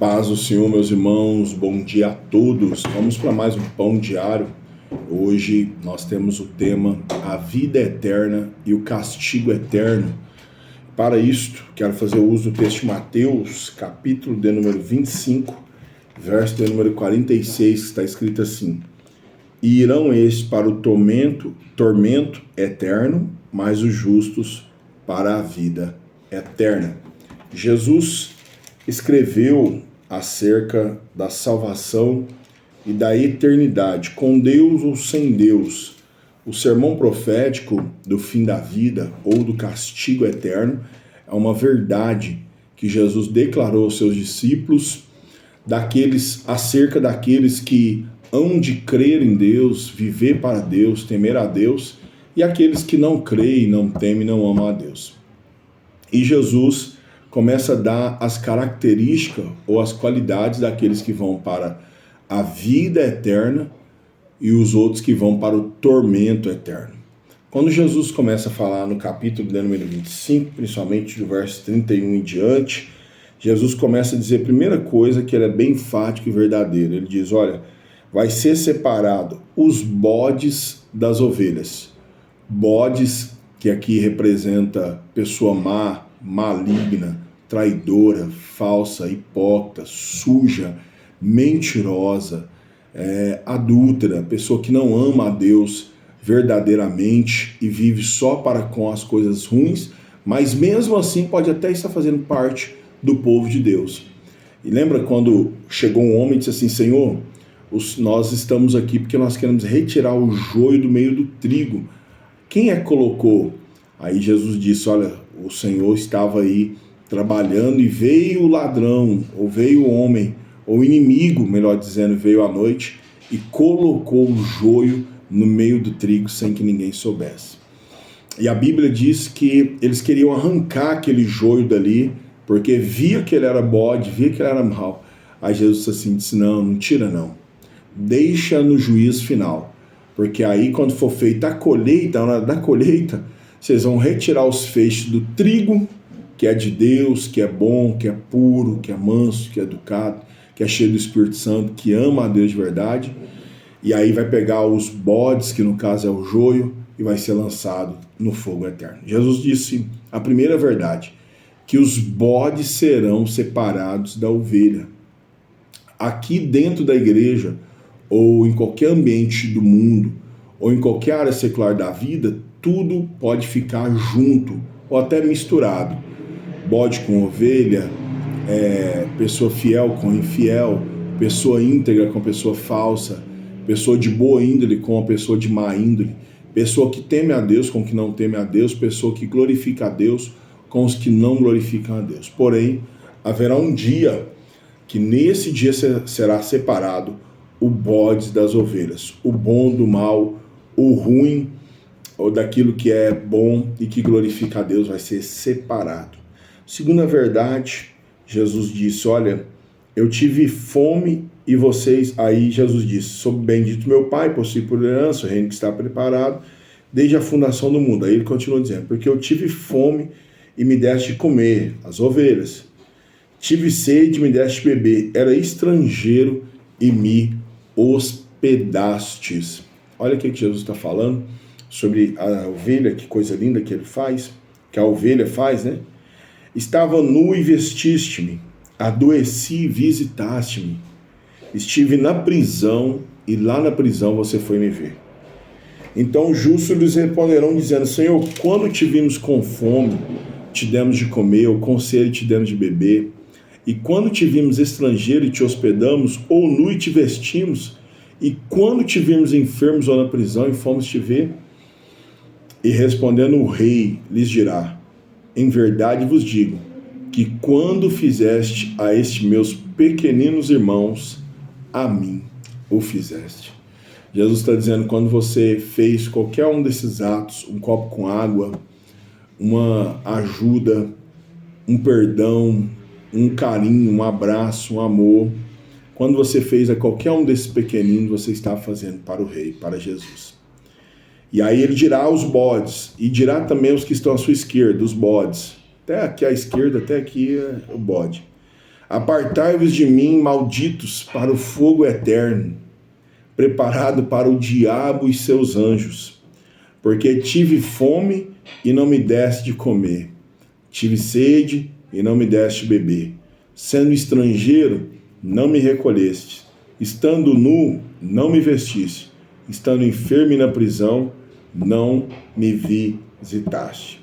Paz do Senhor, meus irmãos, bom dia a todos. Vamos para mais um Pão Diário. Hoje nós temos o tema A Vida Eterna e o Castigo Eterno. Para isto, quero fazer uso do texto de Mateus, capítulo de número 25, verso de número 46, que está escrito assim: E irão estes para o tormento eterno, mas os justos para a vida eterna. Jesus escreveu acerca da salvação e da eternidade, com Deus ou sem Deus. O sermão profético do fim da vida ou do castigo eterno é uma verdade que Jesus declarou aos seus discípulos, acerca daqueles que hão de crer em Deus, viver para Deus, temer a Deus, e aqueles que não creem, não temem, não amam a Deus. E Jesus começa a dar as características ou as qualidades daqueles que vão para a vida eterna e os outros que vão para o tormento eterno. Quando Jesus começa a falar no capítulo de número 25, principalmente do verso 31 em diante, Jesus começa a dizer a primeira coisa que ele é bem enfático e verdadeiro. Ele diz, olha, vai ser separado os bodes das ovelhas. Bodes, que aqui representa pessoa má, maligna, traidora, falsa, hipócrita, suja, mentirosa, adúltera, pessoa que não ama a Deus verdadeiramente e vive só para com as coisas ruins, mas mesmo assim pode até estar fazendo parte do povo de Deus. E lembra quando chegou um homem e disse assim, Senhor, nós estamos aqui porque nós queremos retirar o joio do meio do trigo. Quem é que colocou? Aí Jesus disse, olha, o Senhor estava aí trabalhando e veio o ladrão, ou veio o homem, ou o inimigo, melhor dizendo, veio à noite e colocou o joio no meio do trigo sem que ninguém soubesse. E a Bíblia diz que eles queriam arrancar aquele joio dali, porque via que ele era bode, via que ele era mau. Aí Jesus disse, não tira não, deixa no juízo final, porque aí quando for feita a colheita, na hora da colheita, vocês vão retirar os feixes do trigo, que é de Deus, que é bom, que é puro, que é manso, que é educado, que é cheio do Espírito Santo, que ama a Deus de verdade. E aí vai pegar os bodes, que no caso é o joio, e vai ser lançado no fogo eterno. Jesus disse a primeira verdade, que os bodes serão separados da ovelha. Aqui dentro da igreja, ou em qualquer ambiente do mundo, ou em qualquer área secular da vida, tudo pode ficar junto, ou até misturado. Bode com ovelha, pessoa fiel com infiel, pessoa íntegra com pessoa falsa, pessoa de boa índole com a pessoa de má índole, pessoa que teme a Deus com que não teme a Deus, pessoa que glorifica a Deus com os que não glorificam a Deus. Porém, haverá um dia que nesse dia será separado o bode das ovelhas, o bom do mal, o ruim ou daquilo que é bom e que glorifica a Deus vai ser separado. Segunda verdade, Jesus disse, olha, eu tive fome e vocês, aí Jesus disse, sou bendito meu Pai, possui por herança o reino que está preparado desde a fundação do mundo. Aí ele continua dizendo, porque eu tive fome e me deste de comer, as ovelhas. Tive sede e me deste de beber, era estrangeiro e me hospedastes. Olha o que Jesus está falando sobre a ovelha, que coisa linda que ele faz, que a ovelha faz, né? Estava nu e vestiste-me, adoeci e visitaste-me. Estive na prisão e lá na prisão você foi me ver. Então os justos lhes responderão dizendo, Senhor, quando te vimos com fome, te demos de comer, ou com sede te demos de beber. E quando te vimos estrangeiro e te hospedamos, ou nu e te vestimos, e quando te vimos enfermos ou na prisão e fomos te ver? E respondendo o rei lhes dirá, em verdade vos digo, que quando fizeste a estes meus pequeninos irmãos, a mim o fizeste. Jesus está dizendo, quando você fez qualquer um desses atos, um copo com água, uma ajuda, um perdão, um carinho, um abraço, um amor, quando você fez a qualquer um desses pequeninos, você está fazendo para o rei, para Jesus. E aí ele dirá aos bodes, e dirá também os que estão à sua esquerda, os bodes. Até aqui à esquerda, até aqui é o bode. Apartai-vos de mim, malditos, para o fogo eterno, preparado para o diabo e seus anjos. Porque tive fome e não me deste de comer, tive sede e não me deste de beber. Sendo estrangeiro, não me recolheste. Estando nu, não me vestiste. Estando enfermo e na prisão, não me visitaste.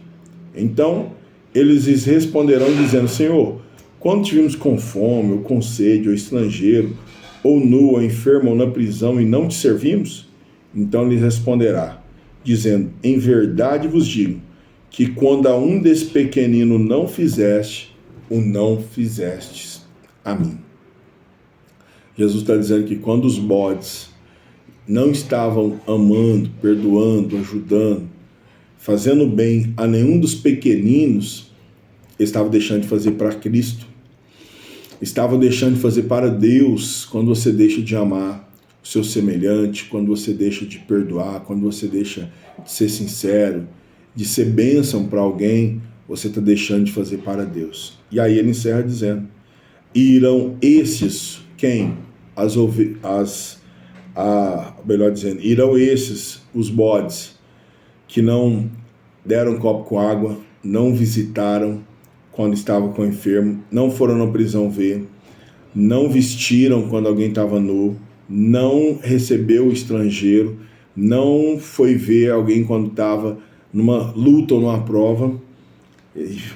Então, eles lhes responderão dizendo, Senhor, quando tivemos com fome, ou com sede, ou estrangeiro, ou nu, ou enfermo, ou na prisão, e não te servimos? Então lhes responderá, dizendo, em verdade vos digo, que quando a um desse pequenino não fizeste, o não fizestes a mim. Jesus está dizendo que quando os bodes não estavam amando, perdoando, ajudando, fazendo bem a nenhum dos pequeninos, estava deixando de fazer para Cristo. Estava deixando de fazer para Deus. Quando você deixa de amar o seu semelhante, quando você deixa de perdoar, quando você deixa de ser sincero, de ser bênção para alguém, você está deixando de fazer para Deus. E aí ele encerra dizendo, irão esses, quem? Melhor dizendo, irão esses, os bodes, que não deram um copo com água, não visitaram quando estava com o enfermo, não foram na prisão ver, não vestiram quando alguém estava nu, não recebeu o estrangeiro, não foi ver alguém quando estava numa luta ou numa prova,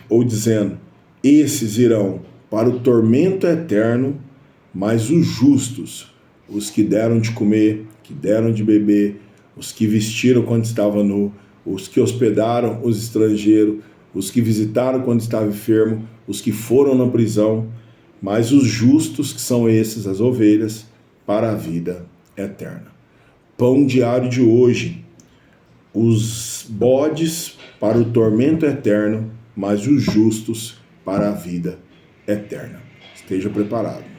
ou dizendo, esses irão para o tormento eterno, mas os justos, os que deram de comer, que deram de beber, os que vestiram quando estava nu, os que hospedaram os estrangeiros, os que visitaram quando estava enfermo, os que foram na prisão, mas os justos, que são esses, as ovelhas, para a vida eterna. Pão diário de hoje, os bodes para o tormento eterno, mas os justos para a vida eterna. Esteja preparado.